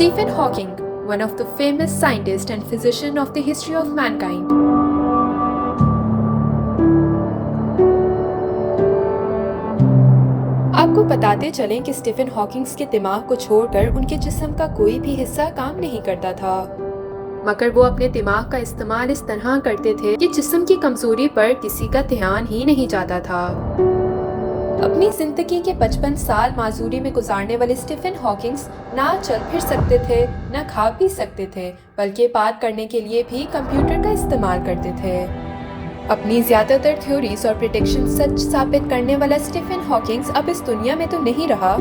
Stephen Hawking, one of the famous scientists and physician of the history of mankind. आपको बताते चलें कि Stephen Hawkins के दिमाग को छोड़कर उनके जिस्म का कोई भी हिस्सा काम नहीं करता था, मगर वो अपने दिमाग का इस्तेमाल इस तरह करते थे कि जिस्म की कमजोरी पर किसी का ध्यान ही नहीं जाता था। अपनी जिंदगी के 55 साल माजूरी में गुजारने वाले स्टीफन हॉकिंग्स ना चल फिर सकते थे, ना खा पी सकते थे, बल्कि बात करने के लिए भी कंप्यूटर का इस्तेमाल करते थे। अपनी ज़्यादातर थ्योरीज और प्रेडिक्शन सच साबित करने वाला स्टीफन हॉकिंग्स अब इस दुनिया में तो नहीं रहा,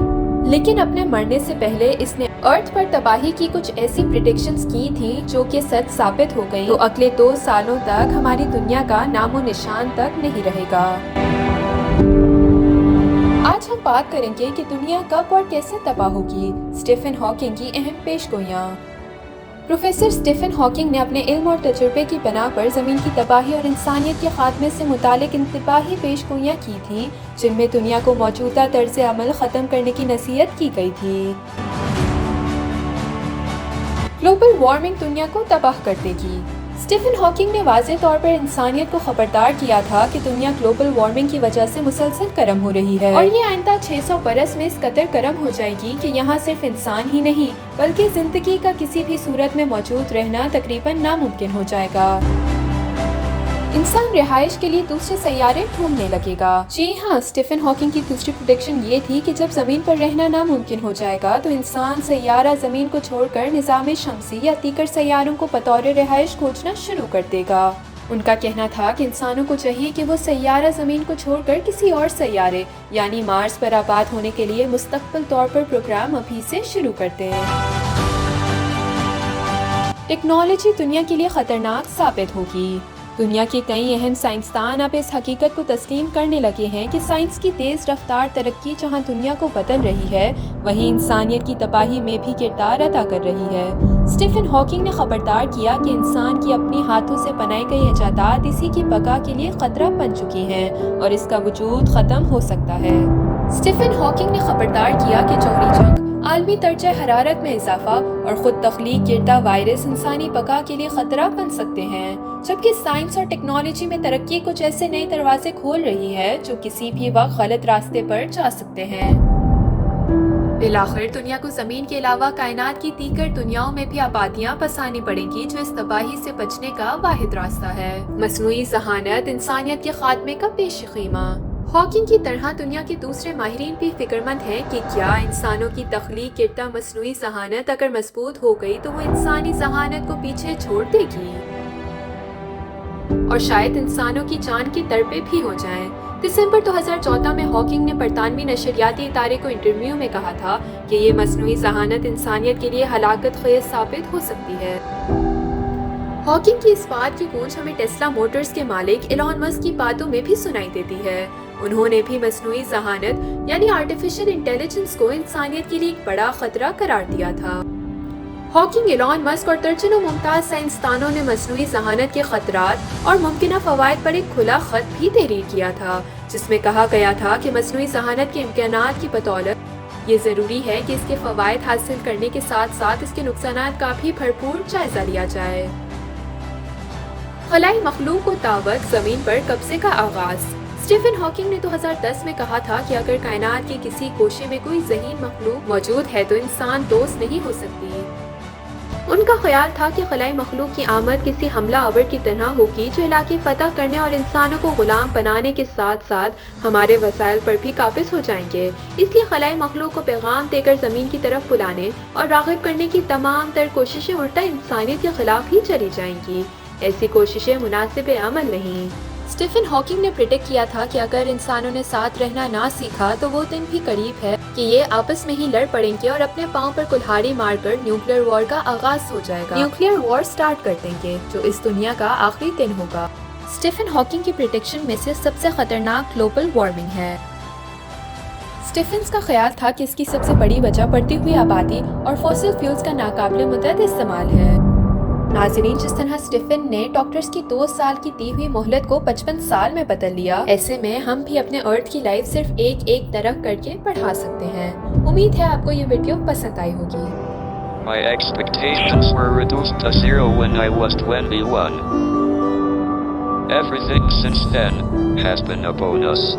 लेकिन अपने मरने से पहले इसने अर्थ पर तबाही की कुछ ऐसी प्रेडिक्शंस की थी जो कि सच साबित हो गई, तो अगले 2 सालों तक हमारी दुनिया का नामो निशान तक नहीं रहेगा। आज हम बात करेंगे कि दुनिया कब और कैसे तबाह होगी। स्टीफन हॉकिंग की अहम पेशगोइयां। प्रोफेसर स्टीफन हॉकिंग ने अपने इल्म और तजुर्बे की बिना पर ज़मीन की तबाही और इंसानियत के खात्मे से मुतालिक इंतबाही पेशगोइयां की थी, जिनमें दुनिया को मौजूदा तर्ज अमल ख़त्म करने की नसीहत की गई थी। ग्लोबल वार्मिंग दुनिया को तबाह कर देगी। स्टीफन हॉकिंग ने वाज़ेह तौर पर इंसानियत को खबरदार किया था कि दुनिया ग्लोबल वार्मिंग की वजह से मुसलसल गर्म हो रही है और ये आइंदा 600 बरस में इस कदर गर्म हो जाएगी कि यहाँ सिर्फ इंसान ही नहीं बल्कि जिंदगी का किसी भी सूरत में मौजूद रहना तकरीबन नामुमकिन हो जाएगा। इंसान रिहाइश के लिए दूसरे सैयारे ढूंढने लगेगा। जी हाँ, स्टीफन हॉकिंग की दूसरी प्रेडिक्शन ये थी कि जब जमीन पर रहना नामुमकिन हो जाएगा तो इंसान सैयारा जमीन को छोड़कर निज़ाम शम्सी या दीगर सैयारों को बतौर रिहाइश खोजना शुरू कर देगा। उनका कहना था कि इंसानों को चाहिए कि वो सैयारा जमीन को छोड़कर किसी और सैयारे यानी मार्स पर आबाद होने के लिए मुस्तक़बिल तौर पर प्रोग्राम अभी से शुरू कर दें। टेक्नोलॉजी दुनिया के लिए खतरनाक साबित होगी। दुनिया के कई अहम साइंसदान अब इस हकीकत को तस्लीम करने लगे हैं कि साइंस की तेज़ रफ्तार तरक्की जहां दुनिया को बदल रही है, वहीं इंसानियत की तबाही में भी किरदार अदा कर रही है। स्टीफन हॉकिंग ने खबरदार किया कि इंसान की अपने हाथों से बनाई गई इजादात इसी की बका के लिए खतरा बन चुकी हैं और इसका वजूद ख़त्म हो सकता है। स्टीफन हॉकिंग ने खबरदार किया कि जौहरी जंग, आलमी दर्जा हरारत में इजाफा और खुद तख्लीक किरदा वायरस इंसानी बका के लिए खतरा बन सकते हैं, जबकि साइंस और टेक्नोलॉजी में तरक्की कुछ ऐसे नए दरवाजे खोल रही है जो किसी भी वक्त गलत रास्ते पर जा सकते हैं। बिलाखिर दुनिया को जमीन के अलावा कायनात की दीगर दुनियाओं में भी आबादियां बसानी पड़ेंगी जो इस तबाही से बचने का वाहिद रास्ता है। मसनूई ज़हानत इंसानियत के खात्मे का पेश ख़ीमा। हॉकिंग की तरह दुनिया के दूसरे माहिरीन भी फिक्रमंद हैं कि क्या इंसानों की तख्लीक किरदा मसनूई ज़हानत अगर मजबूत हो गई तो वो इंसानी ज़हानत को पीछे छोड़ देगी और शायद इंसानों की जान की तड़पे भी हो जाएं। दिसंबर 2014 में हॉकिंग ने बरतानवी नशरियाती इदारे को इंटरव्यू में कहा था कि ये मसनूई ज़हानत इंसानियत के लिए हलाकत खेज़ साबित हो सकती है। हॉकिंग की इस बात की गूंज हमें टेस्ला मोटर्स के मालिक एलॉन मस्क की बातों में भी सुनाई देती है। उन्होंने भी मसनूई ज़हानत यानी आर्टिफिशियल इंटेलिजेंस को इंसानियत के लिए एक बड़ा खतरा करार दिया था। हॉकिंग, एलॉन मस्क और दर्जनों मुमताज़ साइंसदानों ने मसनूई ज़हानत के खतरात और मुमकिना फ़वाइद पर एक खुला खत भी तहरीर किया था, जिसमें कहा गया था कि मसनूई ज़हानत के इम्कानात की बदौलत ये ज़रूरी है कि इसके फ़वाइद हासिल करने के साथ साथ इसके नुकसानात का भी भरपूर जायज़ा लिया जाए। खलाई मखलूक को दावत, ज़मीन पर कब्जे का आगाज़। स्टीफन हॉकिंग ने 2010 में कहा था कि अगर कायनात के किसी कोशे में कोई ज़हीन मखलूक मौजूद है तो इंसान दोस्त नहीं हो सकती। उनका ख्याल था कि खलाई मखलूक की आमद किसी हमला आवर की तरह होगी जो इलाके फतह करने और इंसानों को गुलाम बनाने के साथ साथ हमारे वसाइल पर भी काबिज हो जाएंगे। इसलिए खलाई मखलूक को पैगाम देकर ज़मीन की तरफ बुलाने और राग़िब करने की तमाम तर कोशिशें उल्टा इंसानियत के खिलाफ ही चली जाएंगी। ऐसी कोशिशें मुनासिब अमल नहीं। स्टीफन हॉकिंग ने प्रिडिक्ट किया था कि अगर इंसानों ने साथ रहना ना सीखा तो वो दिन भी करीब है कि ये आपस में ही लड़ पड़ेंगे और अपने पांव पर कुल्हाड़ी मारकर न्यूक्लियर वॉर का आगाज हो जाएगा। न्यूक्लियर वॉर स्टार्ट कर देंगे जो इस दुनिया का आखिरी दिन होगा। स्टीफन हॉकिंग की प्रिडिक्शन में से सबसे खतरनाक ग्लोबल वार्मिंग है। स्टीफन का ख्याल था कि इसकी सबसे बड़ी वजह बढ़ती हुई आबादी और फॉसिल फ्यूल्स का नाकाबिले मुद्दत इस्तेमाल है। नाज़रीन, जिस तरह स्टीफन ने डॉक्टर्स की 2 साल की दी हुई मोहलत को 55 साल में बदल लिया, ऐसे में हम भी अपने अर्थ की लाइफ सिर्फ एक तरफ करके बढ़ा सकते हैं। उम्मीद है आपको ये वीडियो पसंद आई होगी। My expectations were reduced to zero when I was 21. Everything since then has been a bonus.